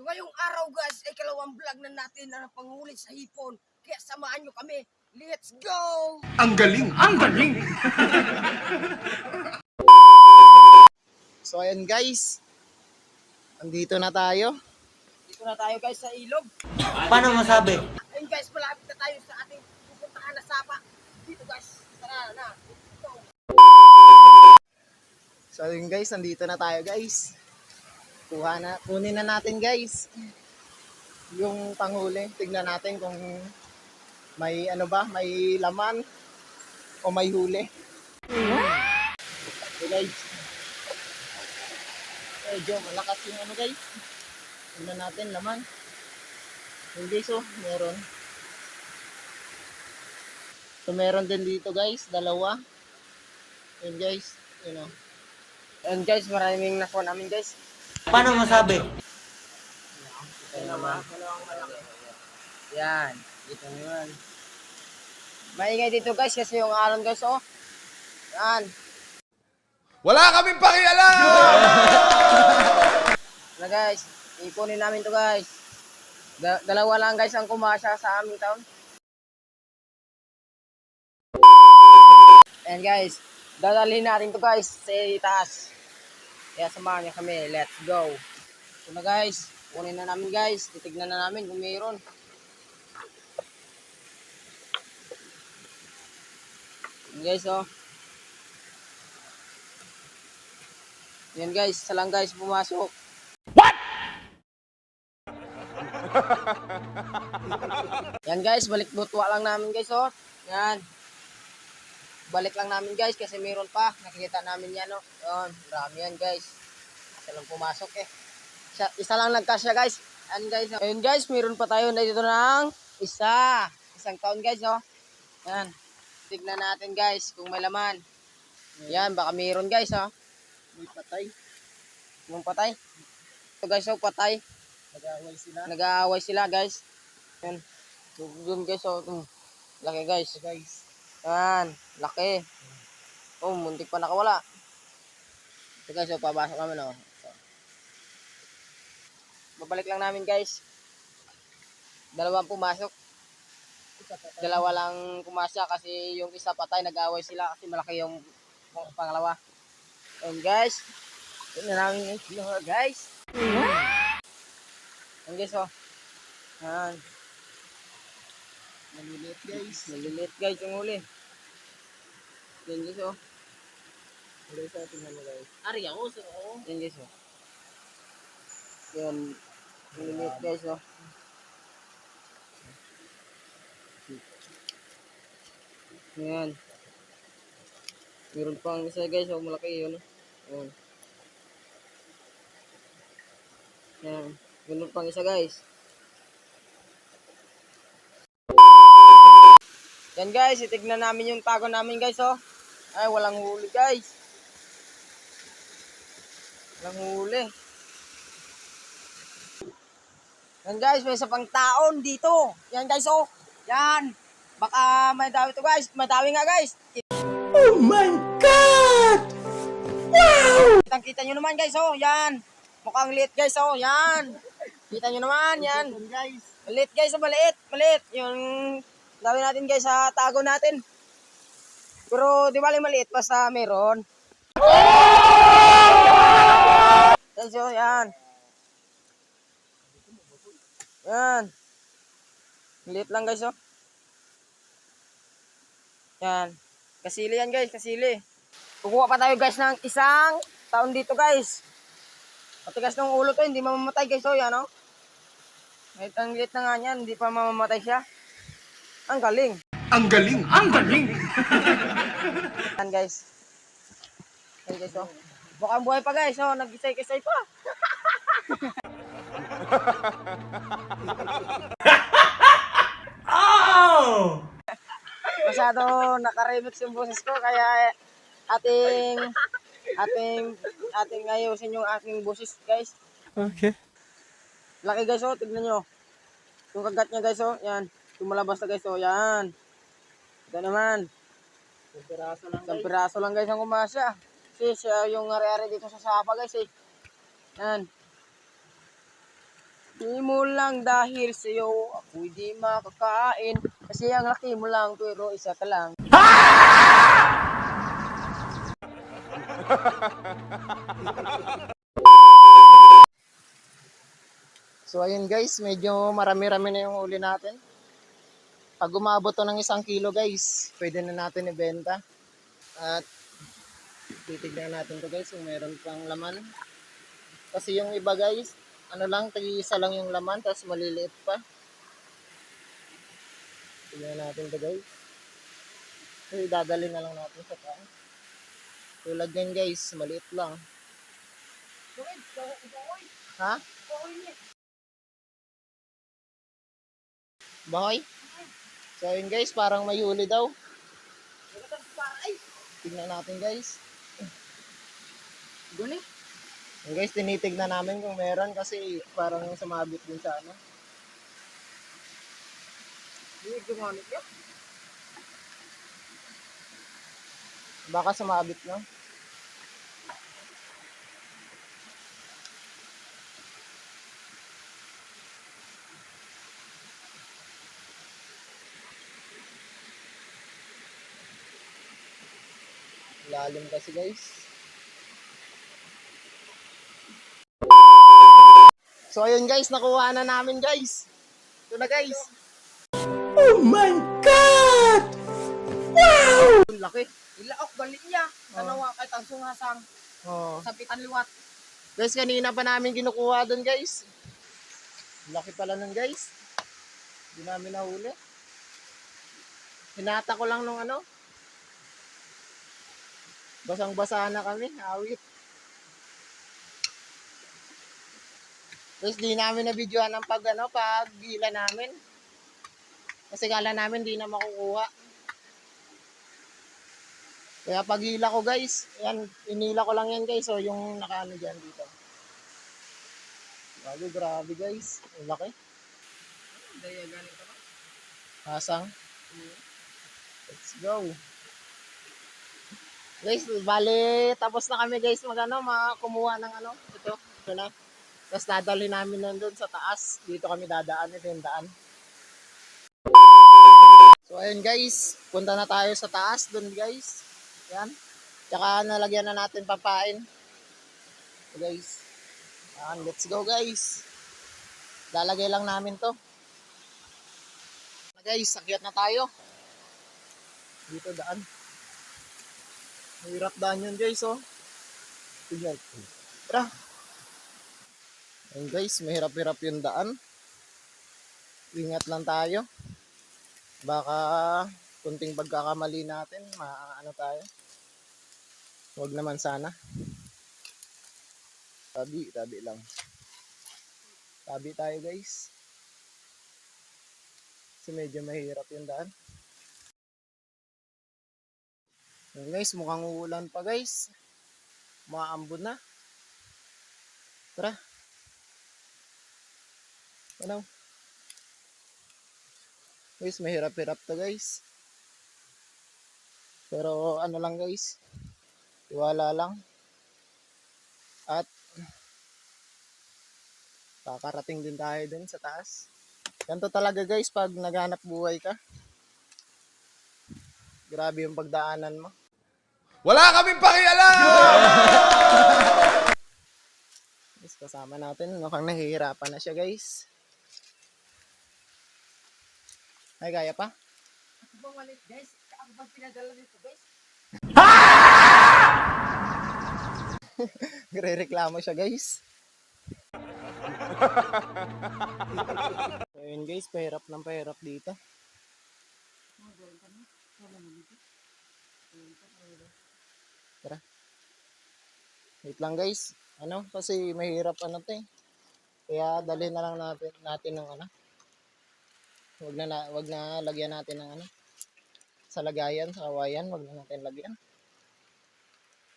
So ngayong araw guys ay kalawang vlog na natin na panghuli sa hipon. Kaya samahan nyo kami. Let's go! Ang galing! Ang galing! So ayan guys, andito na tayo. Dito na tayo guys sa ilog. Paano masabi? Ayun guys, malapit na tayo sa ating pupuntahan na sapa. Dito guys, tara na. Dito. So ayun guys, andito na tayo guys. Kunin na natin guys yung panghuli. Tignan natin kung may may laman o may huli. So guys, medyo malakas yung guys. Tignan natin laman. Hindi meron. So meron din dito guys, dalawa. Yun guys, Ayun guys, maraming nakuha namin guys. Paano masabi? Ayun naman. Yan, dito naman. Maingay dito guys kasi yung alon guys oh. Yan. Wala kaming pakialam! Na guys, ipunin namin to guys. Dalawa lang guys ang kumasya sa aming taon. And guys, dadalhin natin to guys sa itaas. Kaya samahan niyo kami, let's go. So na guys, kunin na namin guys. Titignan na namin kung mayroon. Yan guys oh. Yan guys, isa lang guys pumasok. Yan guys, balik butwa lang namin guys oh. Yan. Balik lang namin guys kasi mayroon pa. Nakikita namin yan oh. Yan, marami yan guys. Isa lang pumasok eh. Isa lang nagkasya guys. Yan guys. Ayun guys, mayroon pa tayo na dito ng isang taon guys oh. Yan. Tignan natin guys kung may laman. Yan, baka mayroon guys oh. may patay. Yung patay. Ito guys oh, patay. Nag-aaway sila guys. Yan. Yun guys oh. Laki guys. Guys, Yan. Laki. Oh, muntik pa nakawala. Ito guys oh, pabasok naman oh. So, babalik lang namin guys. Dalawang pumasok. Dalawa lang kumasya kasi yung isa patay, nag-aaway sila kasi malaki yung pangalawa. And guys, yun na namin yung guys. And guys oh. Yan. maliliit guys. Maliliit guys yung huli. Yan guys oh. Huli sa tingnan mo guys. Ari ako so. Yan guys oh. Yan. Maliliit guys oh. Yan. Meron pang isa guys oh, malaki yun. Oh. Yan. Meron pang isa guys. Yan guys, itignan namin yung tago namin guys oh. Ay, walang huli guys. Walang huli. Yan guys, may isa pang taon dito. Yan guys oh. Yan. Baka may dawi to guys. May dawi nga guys. Oh my God! Wow! Kita nyo naman guys oh. Yan. Mukhang liit guys oh. Yan. Kita nyo naman. Yan. Guys, Maliit guys oh. Maliit. Maliit. Yung gawin natin guys sa tago natin. Pero di bali maliit basta meron. Guys oh. Yan. Yan. Maliit lang guys oh. Yan. Kasili yan guys, kasili. Kukuha pa tayo guys ng isang taon dito guys. Matigas ng ulo to, hindi mamamatay guys. So yan oh. Kahit ang liit na nga yan, hindi pa mamamatay siya. Ang galing. Ang galing! Ang galing! Yan guys. Yan guys oh. Bukang buhay pa guys oh, nag-isay-isay pa. Oh! Masyado nakaremix yung boses ko kaya ating ayusin yung aking boses guys. Okay. Laki guys oh, tignan nyo. Yung kagat niya guys oh, yan. Lumalabas na guys oh, yan. Ito naman. Isang piraso lang guys ang kumasya. Kasi siya yung ari-ari dito sa sapa guys eh. Yan. Di mo lang dahil sa'yo, ako'y di makakain. Kasi ang laki mo lang, pero isa ka lang. So ayun guys, medyo marami-rami na yung huli natin. Pag umabot to ng 1 kilo guys, pwede na natin ibenta. At titignan natin to guys kung meron pang laman. Kasi yung iba guys, ano lang, tag-isa lang yung laman, tapos maliliit pa. Tignan natin to guys. Kasi dadalhin na lang natin sa kaan. Tulad yan guys, maliit lang. Ha? Bahoy? So yun guys, parang may huli daw. Tignan natin guys. Guni? Yung guys, tinitignan namin kung meron kasi parang sumabit din sa ano. Di gumanit yun. Baka sumabit no? Lalim kasi guys. So ayun guys, nakuha na namin guys. Ito na guys. Oh my God! Ang laki. Ilaok balik niya. Tanawa kay tansong hasang. Oh. Sapitan liwat. Guys, kanina pa namin kinukuha doon guys. Laki pala nun guys. Hindi namin nahuli. Hinata ko lang nung ano. Basang-basa na kami. Awit. Guys, di namin na-videoan ng paghila namin. Kasi kala namin di na makukuha. Kaya paghila ko guys, yan, inila ko lang yan guys. So yung nakaano dyan dito. Grabe guys. Ang laki. Daya galing ka ba? Hasang. Let's go. Guys, bale, tapos na kami guys kumuha ng ano. Ito na. Tapos dadali namin nandun sa taas. Dito kami dadaan. Ito yung daan. So ayun guys, punta na tayo sa taas dun guys. Yan. Tsaka nalagyan na natin papain. So guys. Yan, let's go guys. Lalagay lang namin to. Guys, akyat na tayo. Dito daan. Mahirap daan yun guys oh. Tignan. Tara. Ayun guys, mahirap-hirap yung daan. Ingat lang tayo. Baka kunting pagkakamali natin, maano tayo. Huwag naman sana. Tabi lang. Tabi tayo guys. Kasi medyo mahirap yung daan. Ayun guys, mukhang uulan pa guys. Maambon na. Tara. Ano? Guys, mahirap-hirap to guys. Pero ano lang guys. Tiwala lang. At kakarating din tayo dun sa taas. Ganito talaga guys pag naghanap buhay ka. Grabe yung pagdaanan mo. Wala kaming pakialam! Guys, kasama natin. Mukhang nahihirapan na siya guys. Ay, kaya pa? Ako ba malit guys? Ako ba pinadala dito guys? Gre-reklamo siya guys. So, yun guys, pahirap ng pahirap dito. Tara. Wait lang guys. Ano, kasi mahirap ano to eh. Kaya dalhin na lang natin ng ano. Wag na lagyan natin ng ano. Sa lagayan, sa kawayan, wag na natin lagyan.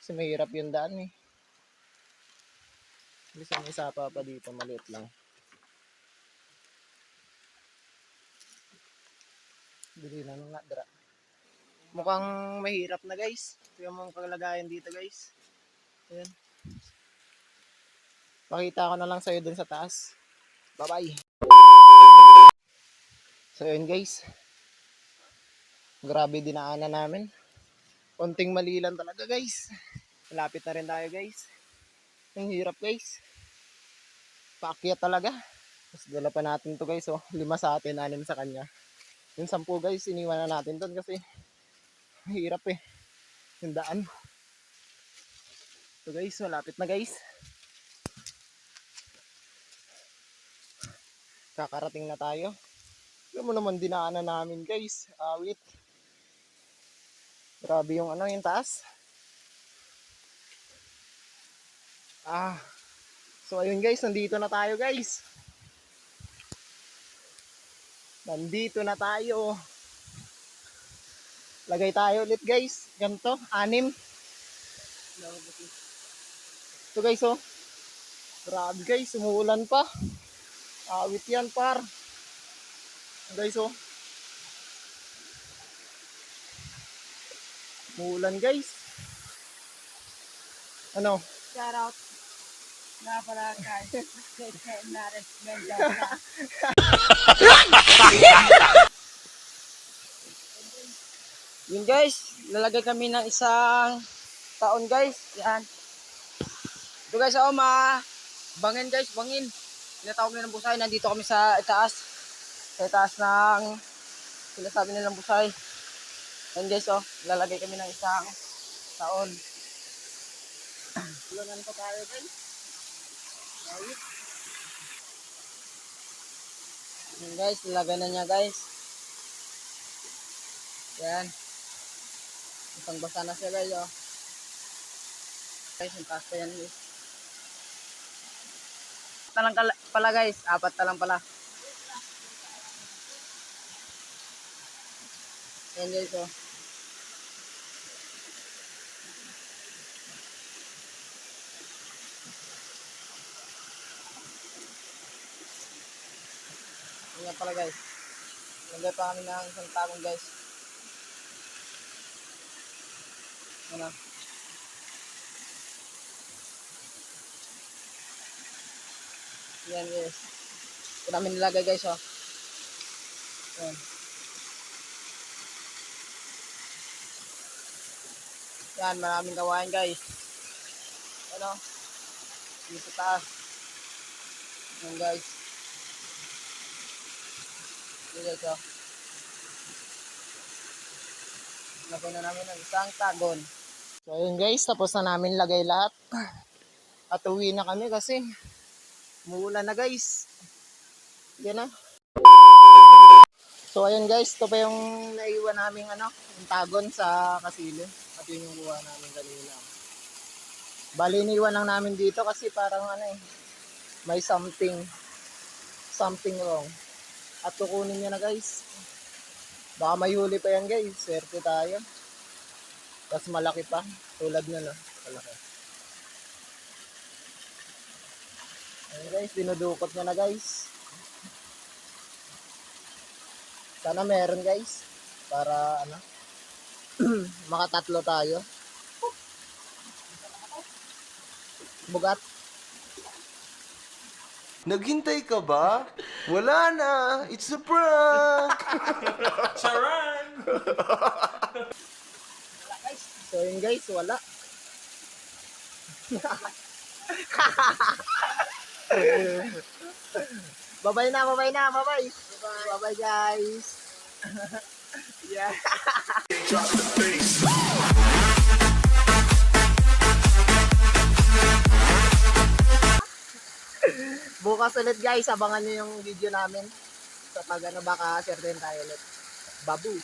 Kasi mahirap yung daan eh. Kasi may sapa pa dito, maliit lang. Bili na nung dra. Mukhang mahirap na guys. Ito yung mga kalagayan dito guys. Ayan. Pakita ko na lang sa'yo dun sa taas. Bye-bye. So yun guys. Grabe dinaanan namin. Konting mali lang talaga guys. Malapit na rin tayo guys. Ang hirap guys. Paakyat talaga. Tapos dala pa natin to guys. Oh. 5 sa atin, 6 sa kanya. Yung 10 guys, iniwan na natin doon kasi hirap eh. Yung daan. So guys, malapit na guys. Kakarating na tayo. Alam mo naman dinaanan namin guys. Awit. Grabe yung ano, yung taas. So ayun guys, nandito na tayo guys. Nandito na tayo. Lagay tayo ulit guys. Ganito, 6. Ito guys oh. Grabe guys, umuulan pa. Awit yan par. Guys oh. Umuulan guys. Ano? Shout out. Na pala kay Nares Mendoza. Yun guys, lalagay kami ng isang taon guys. Yan. Ito guys, bangin guys, bangin. Tinatawag nilang busay. Nandito kami sa itaas. Sa itaas ng sinasabi nilang busay. Yan guys, lalagay kami ng isang taon. Tulangan pa tayo guys. Yan guys, lalagay na niya guys. Yan. Isang basa na siya guys, Guys, yung taas pa yan guys. Na lang pala guys, 4 na lang pala. Yan guys, Yan pala guys. Lagay pa kami ng isang tagong guys. Ano? Yan guys. Ito namin nilagay guys, Yan. Yan, maraming gawain guys. Ano? Dito taas. Yan guys. Yan guys, Lagay na namin ng isang tagon. So ayun guys, tapos na namin lagay lahat. At uwi na kami kasi umuulan na guys. Yan na. So ayun guys, ito pa yung naiwan naming yung tagon sa kasilyo. At yun yung kuha namin kanina. Bali iniwan lang namin dito kasi parang may something wrong. At kukunin niya na guys. Baka may huli pa yan guys. Swerte tayo. Tapos malaki pa. Tulad na malaki. Ayun guys, dinudukot niya na guys. Sana meron guys. Para makatatlo tayo. Bugat. Naghintay ka ba? Wala na. It's a prank. Charan! So yun guys, wala. Bye-bye na. Bye-bye. Bye-bye guys. Yeah. Bukas ulit guys, abangan nyo yung video namin. Sa pag baka share din tayo ulit. Babu.